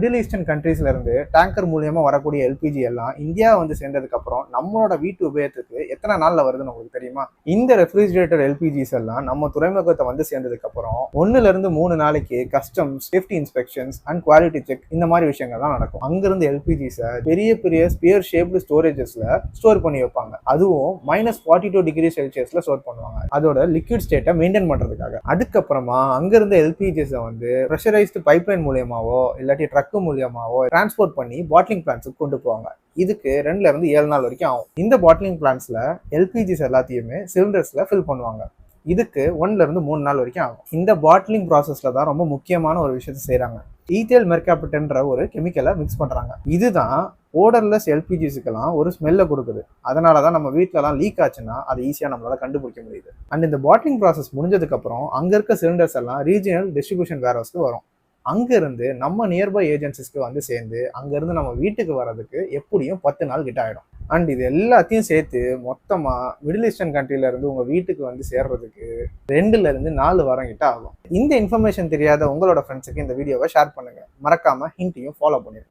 Middle eastern கண்ட்ரீஸ்ல இருந்து tanker மூலியமா வரக்கூடிய எல்பிஜி எல்லாம் இந்தியா வந்து சேர்ந்ததுக்கு அப்புறம் நம்மளோட வீட்டு உபயோகத்துக்கு எத்தனை நாள்ல வருதுன்னு உங்களுக்கு தெரியுமா? இந்த ரெஃப்ரிஜிரேட்டர் எல்பிஜிஸ் எல்லாம் நம்ம துறைமுகத்தை வந்து சேர்ந்ததுக்கு அப்புறம் 1 to 3 நாளைக்கு customs, safety inspections and quality check இந்த மாதிரி விஷயங்கள்லாம் நடக்கும். அங்கிருந்து எல்பிஜிஸை பெரிய பெரிய ஸ்பியர் ஷேப்டு ஸ்டோரேஜஸ்ல ஸ்டோர் பண்ணி வைப்பாங்க. அதுவும் -42°C ஸ்டோர் பண்ணுவாங்க, அதோட லிக்விட் ஸ்டேட்டை மெயின்டைன் பண்றதுக்காக. அதுக்கப்புறமா அங்கிருந்த எல்பிஜிஸை வந்து ப்ரெஷரைஸ்டு பைப்லைன் மூலியமாவோ இல்லாட்டி ட்ரக் மூலியமாவோ டிரான்ஸ்போர்ட் பண்ணி பாட்லிங் பிளான்ட்ஸுக்கு கொண்டு போவாங்க. இதுக்கு 2 to 7 நாள் வரைக்கும் ஆகும். இந்த பாட்லிங் பிளான்ட்ஸ்ல எல்பிஜிஸ் எல்லாத்தையுமே சிலிண்டர்ஸ்ல ஃபில் பண்ணுவாங்க. இதுக்கு 1 to 3 நாள் வரைக்கும் ஆகும். இந்த பாட்லிங் ப்ராசஸ்ல தான் ரொம்ப முக்கியமான ஒரு விஷயத்தை செய்யறாங்க. ஈத்தேல் மெர்காப்டன்ற ஒரு கெமிக்கலை மிக்ஸ் பண்றாங்க. இதுதான் ஓடர்லெஸ் எல்பிஜிஸுக்கெல்லாம் ஒரு ஸ்மெல்லை கொடுக்குது. அதனால தான் நம்ம வீட்டிலலாம் லீக் ஆச்சுன்னா அதை ஈஸியாக நம்மளால கண்டுபிடிக்க முடியுது. அண்ட் இந்த பாட்லிங் ப்ராசஸ் முடிஞ்சதுக்கு அப்புறம் அங்க இருக்க சிலிண்டர்ஸ் எல்லாம் ரீஜினல் டிஸ்ட்ரிபியூஷன் வேர்ஹவுஸ்க்கு வரும். அங்கிருந்து நம்ம நியர்பை ஏஜென்சிஸ்க்கு வந்து சேர்ந்து அங்கிருந்து நம்ம வீட்டுக்கு வர்றதுக்கு எப்படியும் 10 நாள் கிட்ட ஆயிடும். அண்ட் இது எல்லாத்தையும் சேர்த்து மொத்தமா மிடில் ஈஸ்டர்ன் கண்ட்ரில இருந்து உங்க வீட்டுக்கு வந்து சேர்றதுக்கு 2 to 4 வாரம் கிட்ட ஆகும். இந்த இன்ஃபர்மேஷன் தெரியாத உங்களோட ஃப்ரெண்ட்ஸுக்கு இந்த வீடியோவை ஷேர் பண்ணுங்க. மறக்காம ஹிண்ட்டையும் ஃபாலோ பண்ணிருங்க.